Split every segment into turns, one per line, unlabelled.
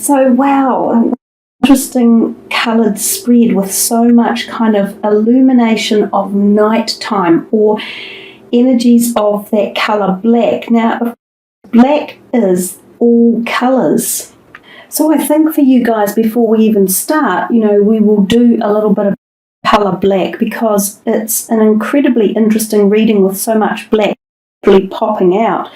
So, wow, interesting coloured spread with so much kind of illumination of nighttime or energies of that colour black. Now, black is all colours. So I think for you guys, before we even start, we will do a little bit of colour black because it's an incredibly interesting reading with so much black really popping out.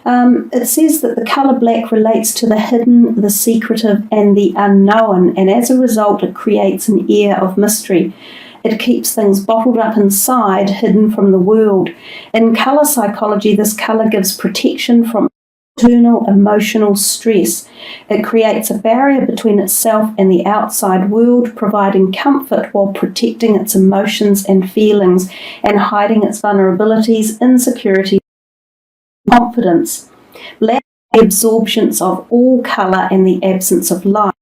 It says that the colour black relates to the hidden, the secretive and the unknown, and as a result it creates an air of mystery. It keeps things bottled up inside, hidden from the world. In colour psychology, this colour gives protection from internal emotional stress. It creates a barrier between itself and the outside world, providing comfort while protecting its emotions and feelings and hiding its vulnerabilities, insecurities, confidence. Black is the absorption of all colour and the absence of light.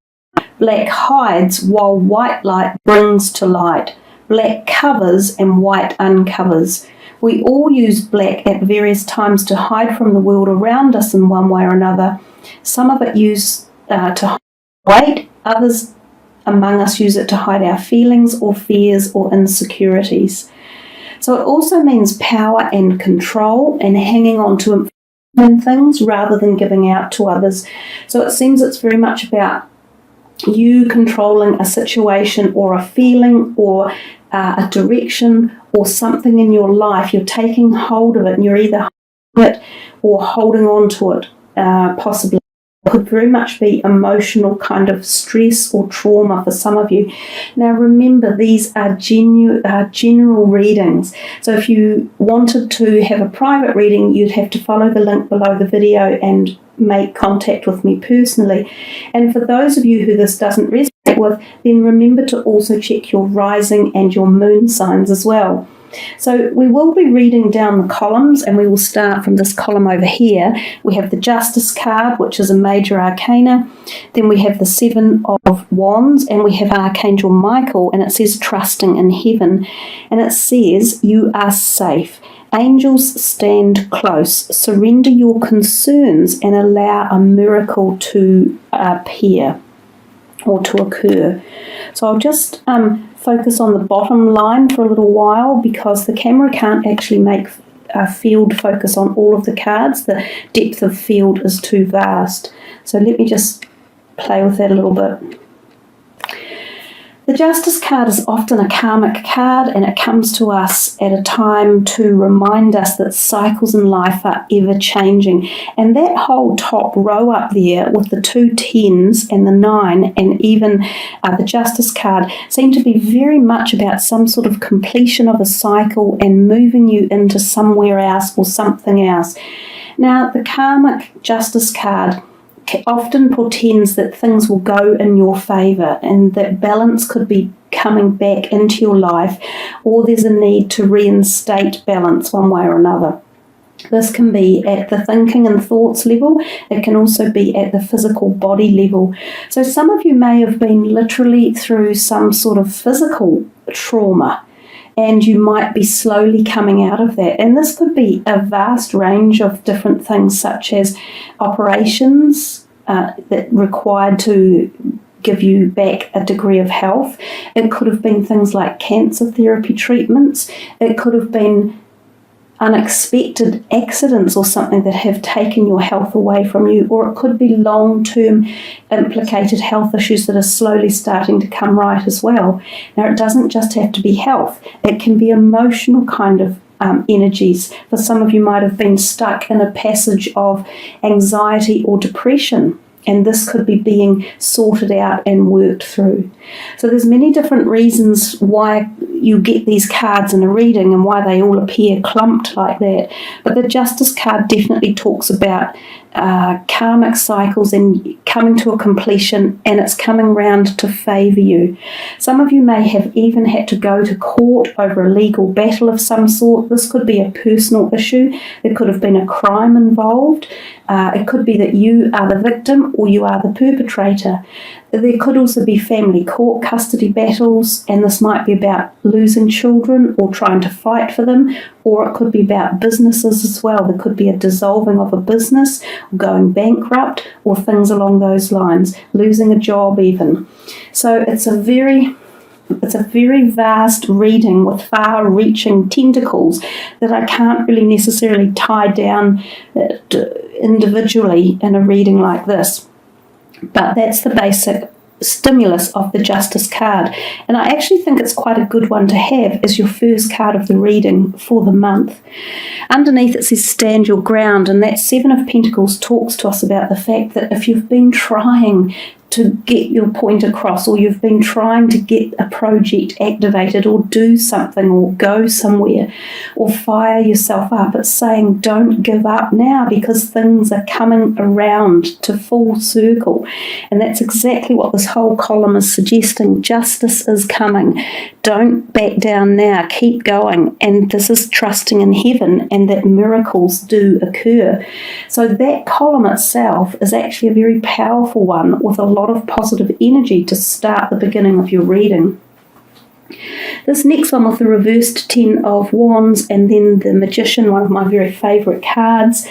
Black hides while white light brings to light. Black covers and white uncovers. We all use black at various times to hide from the world around us in one way or another. Some of it use to hide weight, others among us use it to hide our feelings or fears or insecurities. So it also means power and control and hanging on to things rather than giving out to others. So it seems it's very much about you controlling a situation or a feeling or a direction or something in your life. You're taking hold of it and you're either holding it or holding on to it, possibly. It could very much be emotional kind of stress or trauma for some of you. Now remember, these are general readings. So if you wanted to have a private reading, you'd have to follow the link below the video and make contact with me personally. And for those of you who this doesn't resonate with, then remember to also check your rising and your moon signs as well. So we will be reading down the columns, and we will start from this column over here. We have the Justice card, which is a major arcana. Then we have the Seven of Wands, and we have Archangel Michael, and it says trusting in heaven. And it says you are safe. Angels stand close. Surrender your concerns and allow a miracle to appear or to occur. So I'll just focus on the bottom line for a little while because the camera can't actually make a field focus on all of the cards. The depth of field is too vast. So let me just play with that a little bit. The Justice card is often a karmic card, and it comes to us at a time to remind us that cycles in life are ever changing. And that whole top row up there with the 2 10s and the 9 and even the Justice card seem to be very much about some sort of completion of a cycle and moving you into somewhere else or something else. Now, the karmic Justice card often portends that things will go in your favour and that balance could be coming back into your life, or there's a need to reinstate balance one way or another. This can be at the thinking and thoughts level. It can also be at the physical body level. So some of you may have been literally through some sort of physical trauma, and you might be slowly coming out of that. And this could be a vast range of different things, such as operations that required to give you back a degree of health. It could have been things like cancer therapy treatments. It could have been unexpected accidents or something that have taken your health away from you, or it could be long-term implicated health issues that are slowly starting to come right as well. Now, it doesn't just have to be health. It can be emotional kind of energies. For some of you might have been stuck in a passage of anxiety or depression, and this could be being sorted out and worked through. So there's many different reasons why you get these cards in a reading and why they all appear clumped like that. But the Justice card definitely talks about karmic cycles and coming to a completion, and it's coming round to favour you. Some of you may have even had to go to court over a legal battle of some sort. This could be a personal issue. There could have been a crime involved. It could be that you are the victim or you are the perpetrator. There could also be family court custody battles, and this might be about losing children or trying to fight for them, or it could be about businesses as well. There could be a dissolving of a business, going bankrupt, or things along those lines, losing a job even. So it's a very vast reading with far-reaching tentacles that I can't really necessarily tie down individually in a reading like this. But that's the basic stimulus of the Justice card, and I actually think it's quite a good one to have as your first card of the reading for the month. Underneath it says stand your ground, and that Seven of Pentacles talks to us about the fact that if you've been trying to get your point across, or you've been trying to get a project activated, or do something, or go somewhere, or fire yourself up, it's saying don't give up now, because things are coming around to full circle. And that's exactly what this whole column is suggesting. Justice is coming. Don't back down now. Keep going. And this is trusting in heaven and that miracles do occur. So that column itself is actually a very powerful one with a lot of positive energy to start the beginning of your reading. This next one with the reversed Ten of Wands and then the Magician, one of my very favourite cards,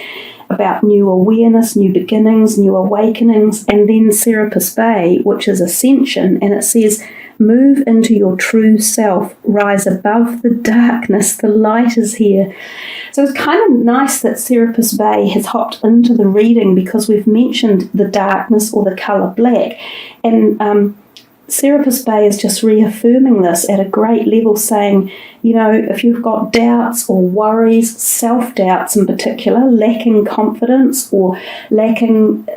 about new awareness, new beginnings, new awakenings, and then Serapis Bay, which is Ascension, and it says, move into your true self, rise above the darkness, the light is here. So it's kind of nice that Serapis Bay has hopped into the reading, because we've mentioned the darkness or the colour black, and Serapis Bay is just reaffirming this at a great level, saying, you know, if you've got doubts or worries, self-doubts in particular, lacking confidence or lacking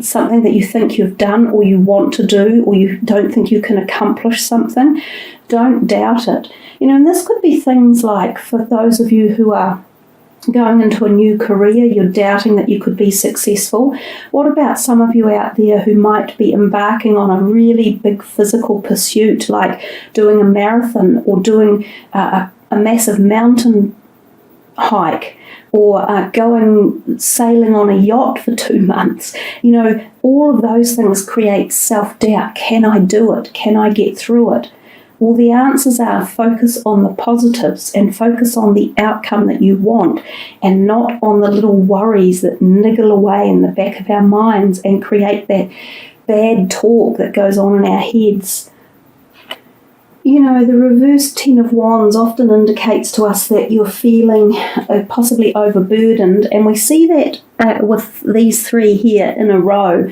something that you think you've done or you want to do, or you don't think you can accomplish something, don't doubt it. You know, and this could be things like, for those of you who are going into a new career, you're doubting that you could be successful. What about some of you out there who might be embarking on a really big physical pursuit, like doing a marathon or doing a massive mountain hike, or going sailing on a yacht for 2 months? You know, all of those things create self-doubt. Can I do it? Can I get through it? Well, the answers are focus on the positives and focus on the outcome that you want, and not on the little worries that niggle away in the back of our minds and create that bad talk that goes on in our heads. You know, the reverse Ten of Wands often indicates to us that you're feeling possibly overburdened, and we see that with these three here in a row.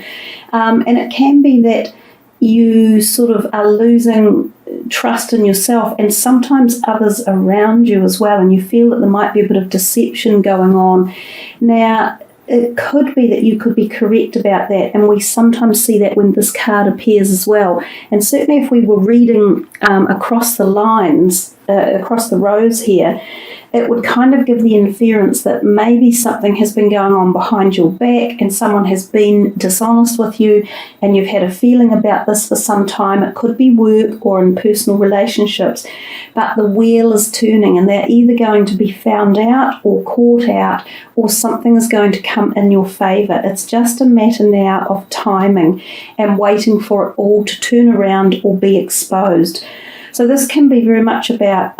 And it can be that you sort of are losing trust in yourself and sometimes others around you as well, and you feel that there might be a bit of deception going on. Now, it could be that you could be correct about that, and we sometimes see that when this card appears as well. And certainly if we were reading across the lines, across the rows here, it would kind of give the inference that maybe something has been going on behind your back and someone has been dishonest with you, and you've had a feeling about this for some time. It could be work or in personal relationships, but the wheel is turning, and they're either going to be found out or caught out, or something is going to come in your favour. It's just a matter now of timing and waiting for it all to turn around or be exposed. So this can be very much about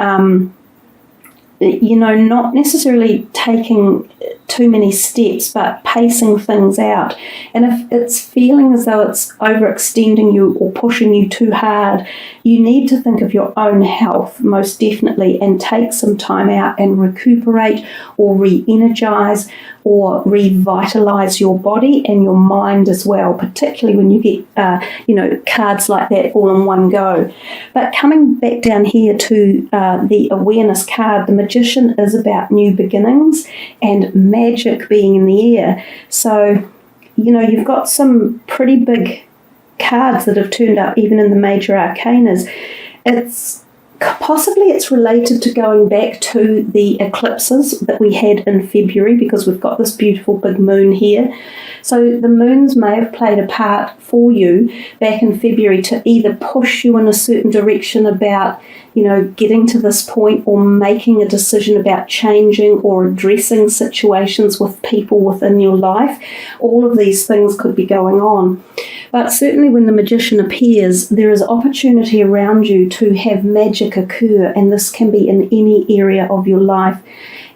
not necessarily taking too many steps, but pacing things out. And if it's feeling as though it's overextending you or pushing you too hard, you need to think of your own health most definitely, and take some time out and recuperate or re-energize or revitalize your body and your mind as well, particularly when you get cards like that all in one go. But coming back down here to the awareness card, the Magician is about new beginnings and magic being in the air. So, you've got some pretty big cards that have turned up even in the major arcanas. It's related to going back to the eclipses that we had in February, because we've got this beautiful big moon here. So the moons may have played a part for you back in February to either push you in a certain direction about, getting to this point, or making a decision about changing or addressing situations with people within your life. All of these things could be going on. But certainly when the magician appears, there is opportunity around you to have magic occur, and this can be in any area of your life.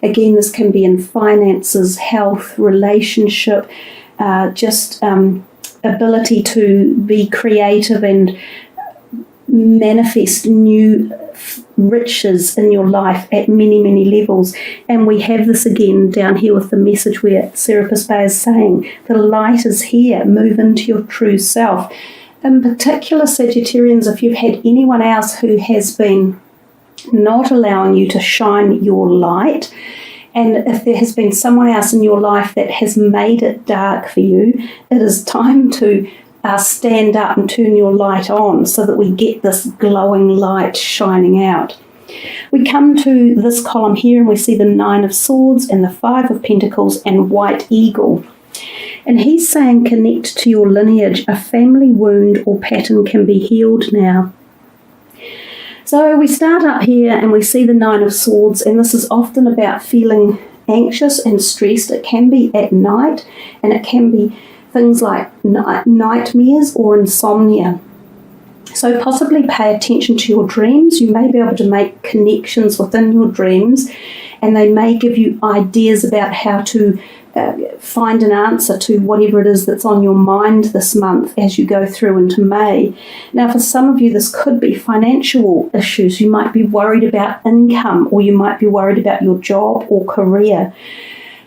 Again, this can be in finances, health, relationship, ability to be creative and manifest new riches in your life at many, many levels. And we have this again down here with the message where Serapis Bay is saying, the light is here, move into your true self. In particular, Sagittarians, if you've had anyone else who has been not allowing you to shine your light, and if there has been someone else in your life that has made it dark for you, it is time to stand up and turn your light on so that we get this glowing light shining out. We come to this column here and we see the 9 of Swords and the 5 of Pentacles and White Eagle. And he's saying connect to your lineage. A family wound or pattern can be healed now. So we start up here and we see the 9 of Swords, and this is often about feeling anxious and stressed. It can be at night, and it can be things like nightmares or insomnia. So possibly pay attention to your dreams. You may be able to make connections within your dreams, and they may give you ideas about how to find an answer to whatever it is that's on your mind this month as you go through into May. Now, for some of you, this could be financial issues. You might be worried about income, or you might be worried about your job or career.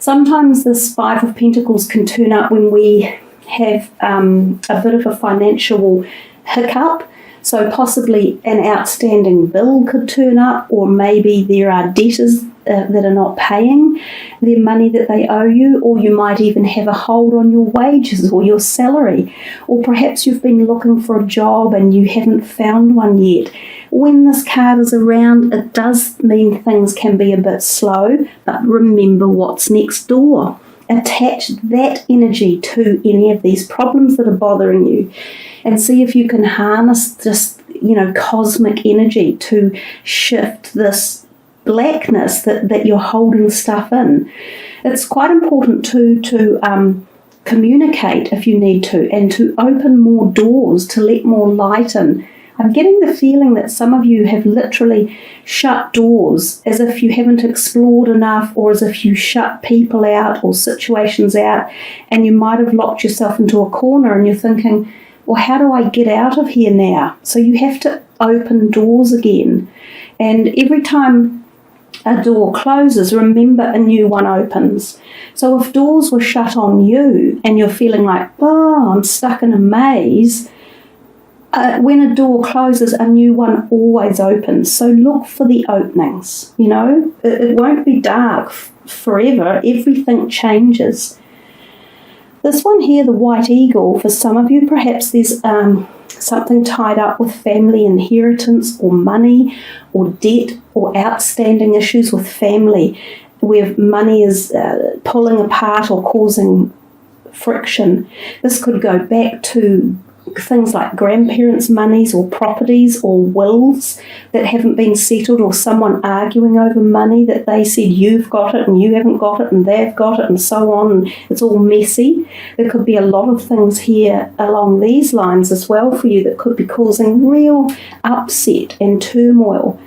Sometimes this 5 of Pentacles can turn up when we have a bit of a financial hiccup. So possibly an outstanding bill could turn up, or maybe there are debtors that are not paying their money that they owe you, or you might even have a hold on your wages or your salary, or perhaps you've been looking for a job and you haven't found one yet. When this card is around, it does mean things can be a bit slow, but remember what's next door. Attach that energy to any of these problems that are bothering you and see if you can harness this, cosmic energy to shift this blackness that you're holding stuff in. It's quite important to communicate if you need to, and to open more doors to let more light in. I'm getting the feeling that some of you have literally shut doors as if you haven't explored enough, or as if you shut people out or situations out, and you might have locked yourself into a corner and you're thinking, well, how do I get out of here now? So you have to open doors again. And every time a door closes, remember a new one opens. So if doors were shut on you and you're feeling like, oh, I'm stuck in a maze, when a door closes, a new one always opens. So look for the openings. It won't be dark forever. Everything changes. This one here, the White Eagle, for some of you, perhaps there's something tied up with family inheritance or money or debt or outstanding issues with family where money is pulling apart or causing friction. This could go back to things like grandparents' monies or properties or wills that haven't been settled, or someone arguing over money that they said you've got it and you haven't got it and they've got it and so on, and it's all messy. There could be a lot of things here along these lines as well for you that could be causing real upset and turmoil.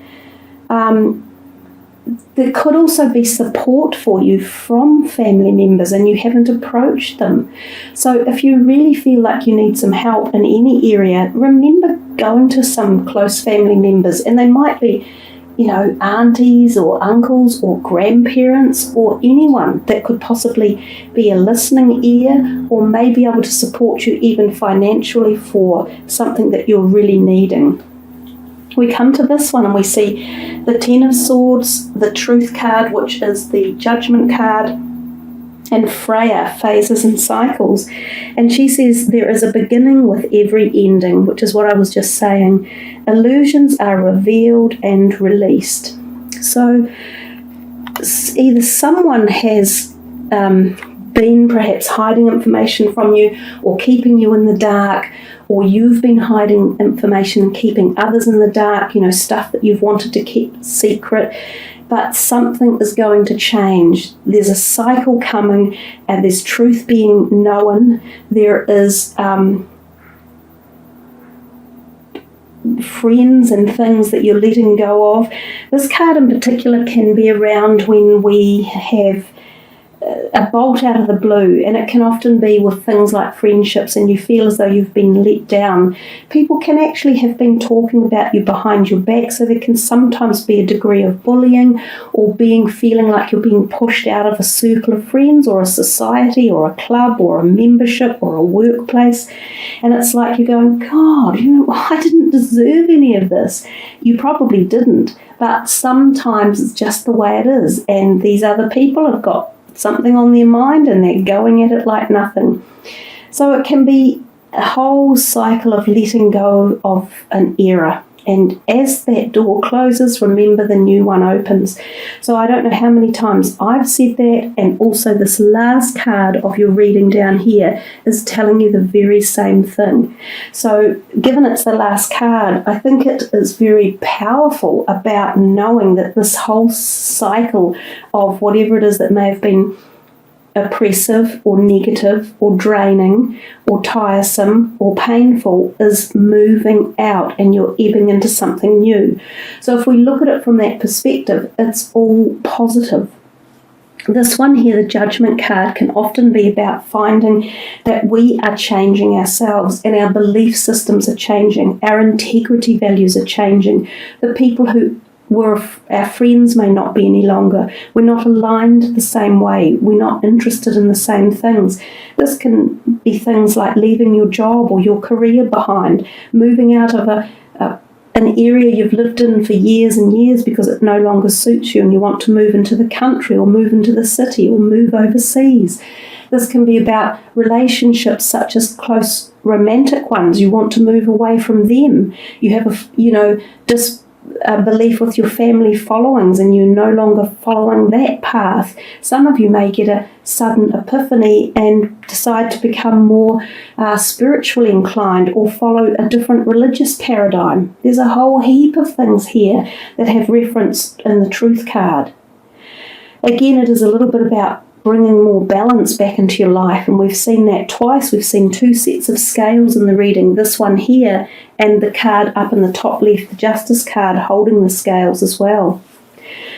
There could also be support for you from family members and you haven't approached them. So if you really feel like you need some help in any area, remember going to some close family members, and they might be, aunties or uncles or grandparents or anyone that could possibly be a listening ear or may be able to support you even financially for something that you're really needing. We come to this one and we see the 10 of Swords, the Truth card, which is the Judgment card, and Freya, phases and cycles. And she says there is a beginning with every ending, which is what I was just saying. Illusions are revealed and released. So either someone has been perhaps hiding information from you or keeping you in the dark, or you've been hiding information and keeping others in the dark, stuff that you've wanted to keep secret, but something is going to change. There's a cycle coming, and there's truth being known. There is friends and things that you're letting go of. This card in particular can be around when we have a bolt out of the blue, and it can often be with things like friendships, and you feel as though you've been let down. People can actually have been talking about you behind your back, so there can sometimes be a degree of bullying or feeling like you're being pushed out of a circle of friends or a society or a club or a membership or a workplace, and it's like you're going, God, I didn't deserve any of this. You probably didn't, but sometimes it's just the way it is, and these other people have got something on their mind and they're going at it like nothing. So it can be a whole cycle of letting go of an era, and as that door closes, remember the new one opens. So I don't know how many times I've said that, and also this last card of your reading down here is telling you the very same thing. So given it's the last card, I think it is very powerful about knowing that this whole cycle of whatever it is that may have been oppressive or negative or draining or tiresome or painful is moving out, and you're ebbing into something new. So if we look at it from that perspective, it's all positive. This one here, the Judgment card, can often be about finding that we are changing ourselves and our belief systems are changing, our integrity values are changing. The people who were our friends may not be any longer. We're not aligned the same way. We're not interested in the same things. This can be things like leaving your job or your career behind, moving out of an area you've lived in for years and years because it no longer suits you and you want to move into the country or move into the city or move overseas. This can be about relationships such as close romantic ones. You want to move away from them. You have a belief with your family followings and you're no longer following that path. Some of you may get a sudden epiphany and decide to become more spiritually inclined or follow a different religious paradigm. There's a whole heap of things here that have reference in the Truth card. Again, it is a little bit about bringing more balance back into your life, and we've seen that twice. We've seen two sets of scales in the reading, this one here and the card up in the top left, the Justice card, holding the scales as well.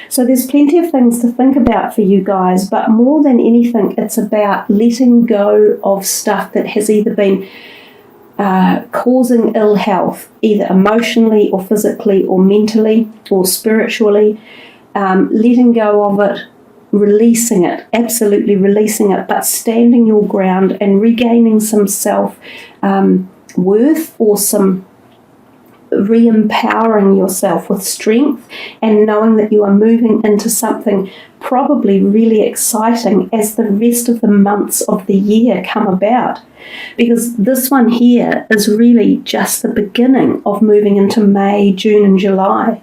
So there's plenty of things to think about for you guys, but more than anything, it's about letting go of stuff that has either been causing ill health, either emotionally or physically or mentally or spiritually, letting go of it, releasing it, absolutely releasing it, but standing your ground and regaining some self-worth or some re-empowering yourself with strength and knowing that you are moving into something probably really exciting as the rest of the months of the year come about. Because this one here is really just the beginning of moving into May, June and July.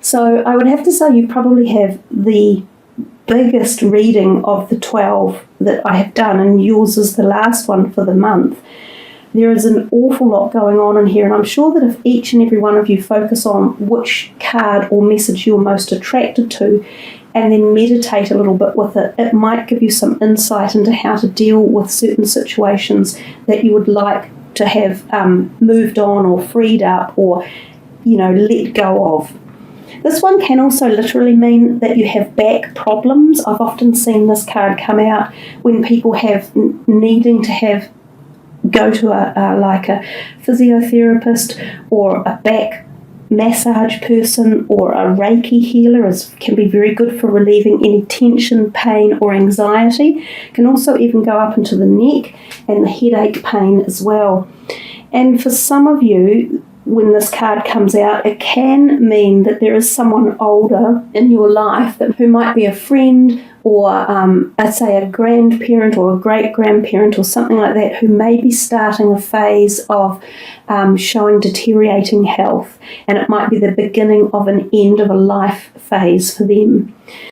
So I would have to say you probably have the biggest reading of the 12 that I have done, and yours is the last one for the month. There is an awful lot going on in here, and I'm sure that if each and every one of you focus on which card or message you're most attracted to and then meditate a little bit with it, it might give you some insight into how to deal with certain situations that you would like to have moved on or freed up or, let go of. This one can also literally mean that you have back problems. I've often seen this card come out when people have needing to go to a physiotherapist or a back massage person or a Reiki healer can be very good for relieving any tension, pain or anxiety. It can also even go up into the neck and the headache pain as well. And for some of you, when this card comes out, it can mean that there is someone older in your life who might be a friend or, I'd say, a grandparent or a great-grandparent or something like that, who may be starting a phase of showing deteriorating health, and it might be the beginning of an end of a life phase for them.